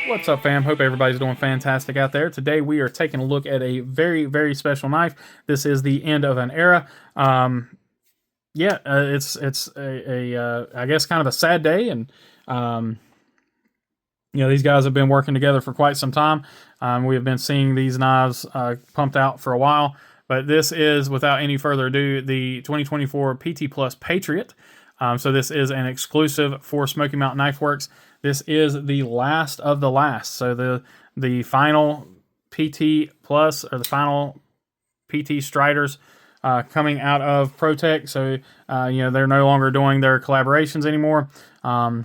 What's up, fam? Hope everybody's doing fantastic out there. Today we are taking a look at a very, very special knife. This is the end of an era. It's I guess kind of a sad day, and these guys have been working together for quite some time. We have been seeing these knives pumped out for a while, but this is, without any further ado, the 2024 PT Plus Patriot. So this is an exclusive for Smoky Mountain Knife Works. This is the last of the last. So the final PT Plus, or the final PT Striders coming out of ProTech. So they're no longer doing their collaborations anymore. So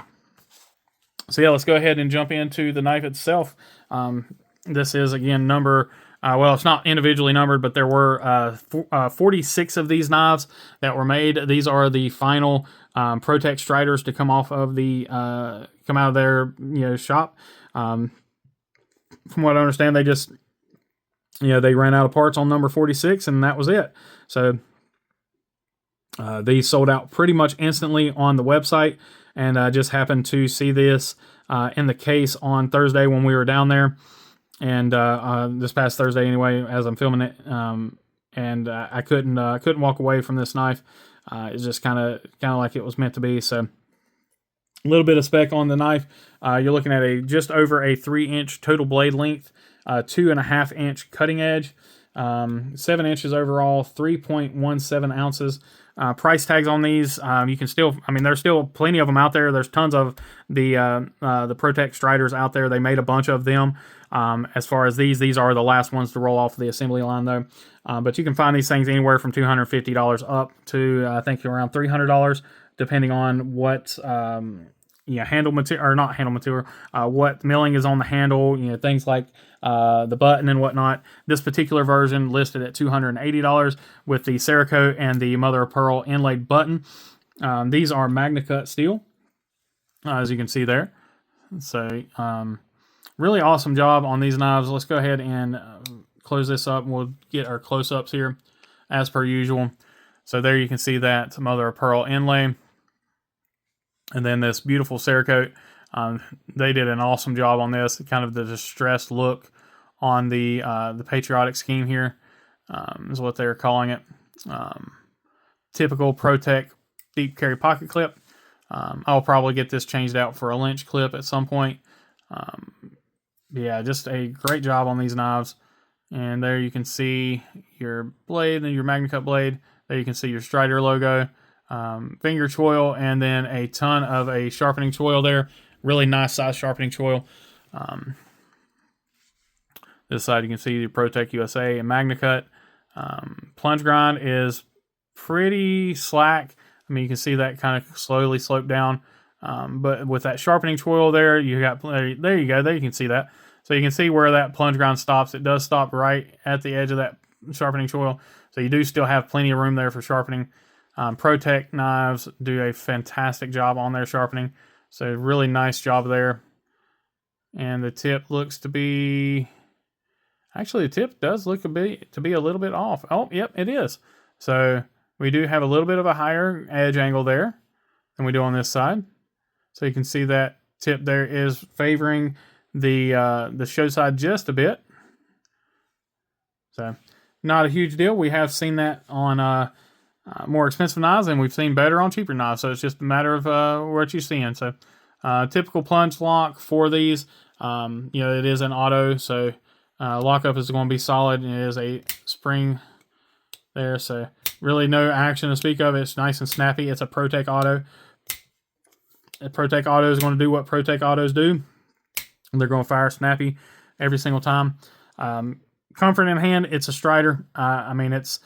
yeah, let's go ahead and jump into the knife itself. This is, again, number, well, it's not individually numbered, but there were 46 of these knives that were made. These are the final ProTech Striders to come off of come out of their shop. From what I understand, they just they ran out of parts on number 46, and that was it. So these sold out pretty much instantly on the website, and I just happened to see this in the case on Thursday when we were down there, and this past Thursday anyway, as I'm filming it, and I couldn't walk away from this knife. It's just kind of like it was meant to be. So a little bit of spec on the knife. You're looking at just over a 3-inch total blade length, 2.5-inch cutting edge, 7 inches overall, 3.17 ounces. Price tags on these, you can still, there's still plenty of them out there. There's tons of the ProTech Striders out there. They made a bunch of them. As far as these are the last ones to roll off the assembly line, though. But you can find these things anywhere from $250 up to, I think, around $300, depending on what handle material, or not handle material, what milling is on the handle, things like the button and whatnot. This particular version listed at $280 with the Cerakote and the mother of pearl inlaid button. These are MagnaCut steel, as you can see there. So really awesome job on these knives. Let's go ahead and close this up, and we'll get our close-ups here as per usual. So there you can see that mother of pearl inlay, and then this beautiful Cerakote. They did an awesome job on this. Kind of the distressed look on the patriotic scheme here is what they're calling it. Typical ProTech deep carry pocket clip. I'll probably get this changed out for a Lynch clip at some point. Yeah, just a great job on these knives. And there you can see your blade and your MagnaCut blade. There you can see your Strider logo, finger choil, and then a ton of a sharpening choil there. Really nice size sharpening choil. This side you can see the ProTech USA and MagnaCut. Plunge grind is pretty slack. You can see that kind of slowly slope down. But with that sharpening choil there, you got, there you go, there you can see that. So you can see where that plunge grind stops. It does stop right at the edge of that sharpening choil. So you do still have plenty of room there for sharpening. ProTech knives do a fantastic job on their sharpening. So really nice job there. And the tip looks to be, actually the tip does look to be a little bit off. Oh, yep, it is. So we do have a little bit of a higher edge angle there than we do on this side. So you can see that tip there is favoring the show side just a bit. So not a huge deal. We have seen that on more expensive knives, and we've seen better on cheaper knives. So it's just a matter of what you're seeing. So typical plunge lock for these. It is an auto, so lockup is going to be solid, and it is a spring there. So really no action to speak of. It's nice and snappy. It's a ProTech auto. A ProTech auto is going to do what ProTech autos do. They're going to fire snappy every single time. Comfort in hand, it's a Strider. It's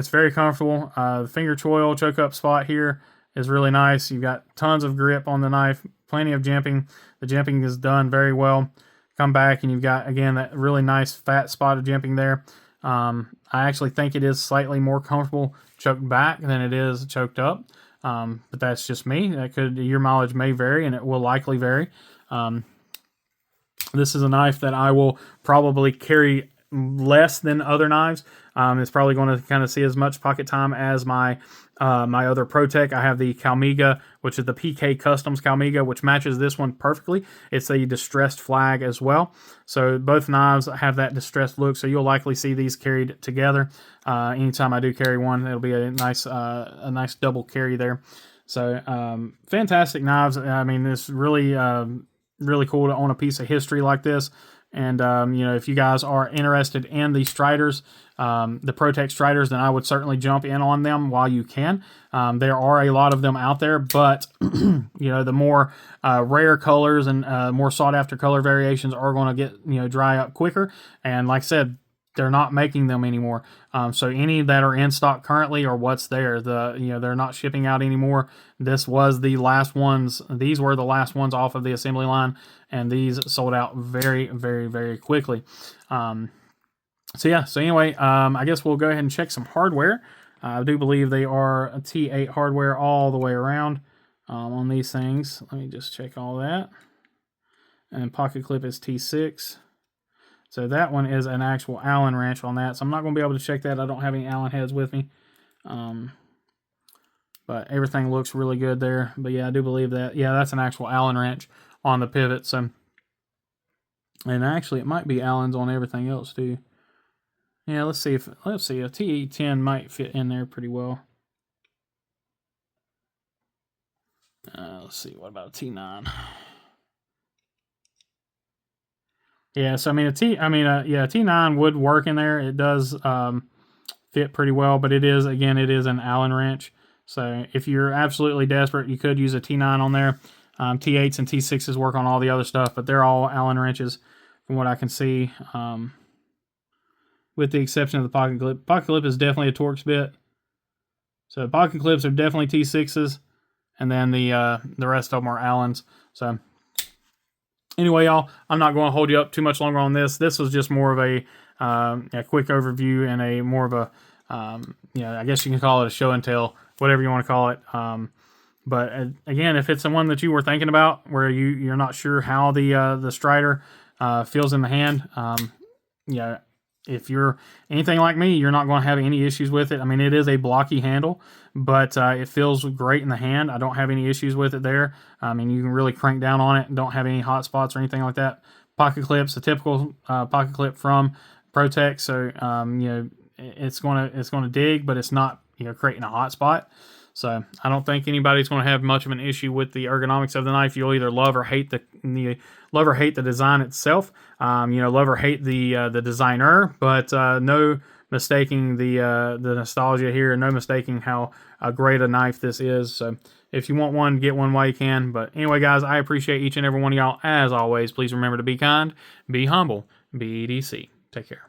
very comfortable. The finger choil choke up spot here is really nice. You've got tons of grip on the knife, plenty of jimping. The jimping is done very well. Come back and you've got, again, that really nice fat spot of jimping there. I actually think it is slightly more comfortable choked back than it is choked up. But that's just me. Your mileage may vary, and it will likely vary. This is a knife that I will probably carry less than other knives. It's probably going to kind of see as much pocket time as my my other ProTech. I have the Calmiga, which is the PK Customs Calmiga, which matches this one perfectly. It's a distressed flag as well. So both knives have that distressed look, so you'll likely see these carried together. Anytime I do carry one, it'll be a nice double carry there. So fantastic knives. I mean, it's really really cool to own a piece of history like this. And you know, if you guys are interested in the Striders, the ProTech Striders, then I would certainly jump in on them while you can. There are a lot of them out there, but you know, the more rare colors and more sought after color variations are going to get dry up quicker. And like I said, they're not making them anymore. So any that are in stock currently are what's there. They're not shipping out anymore. This was the last ones. These were the last ones off of the assembly line, and these sold out very, very, very quickly. So yeah. So anyway, I guess we'll go ahead and check some hardware. I do believe they are a T8 hardware all the way around on these things. Let me just check all that. And pocket clip is T6. So that one is an actual Allen wrench on that. So I'm not going to be able to check that. I don't have any Allen heads with me. But everything looks really good there. But yeah, I do believe that. Yeah, that's an actual Allen wrench on the pivot. So, and actually it might be Allen's on everything else too. Yeah, let's see. A T10 might fit in there pretty well. Let's see. What about a T9? Yeah, so I mean, yeah, T9 would work in there. It does fit pretty well, but it is an Allen wrench. So if you're absolutely desperate, you could use a T9 on there. T8s and T6s work on all the other stuff, but they're all Allen wrenches from what I can see, with the exception of the pocket clip. Pocket clip is definitely a Torx bit. So pocket clips are definitely T6s, and then the rest of them are Allens. So anyway, y'all, I'm not going to hold you up too much longer on this. This was just more of a quick overview and a more of a, I guess you can call it a show and tell, whatever you want to call it. But again, if it's the one that you were thinking about, where you're not sure how the Strider feels in the hand, if you're anything like me, you're not going to have any issues with it. I mean, it is a blocky handle, but it feels great in the hand. I don't have any issues with it there. I mean, you can really crank down on it and don't have any hot spots or anything like that. Pocket clips, a typical pocket clip from ProTech, so it's gonna dig, but it's not creating a hot spot. So I don't think anybody's going to have much of an issue with the ergonomics of the knife. You'll either love or hate the design itself. Love or hate the designer, but no mistaking the nostalgia here. No mistaking how great a knife this is. So if you want one, get one while you can. But anyway, guys, I appreciate each and every one of y'all. As always, please remember to be kind, be humble, be EDC. Take care.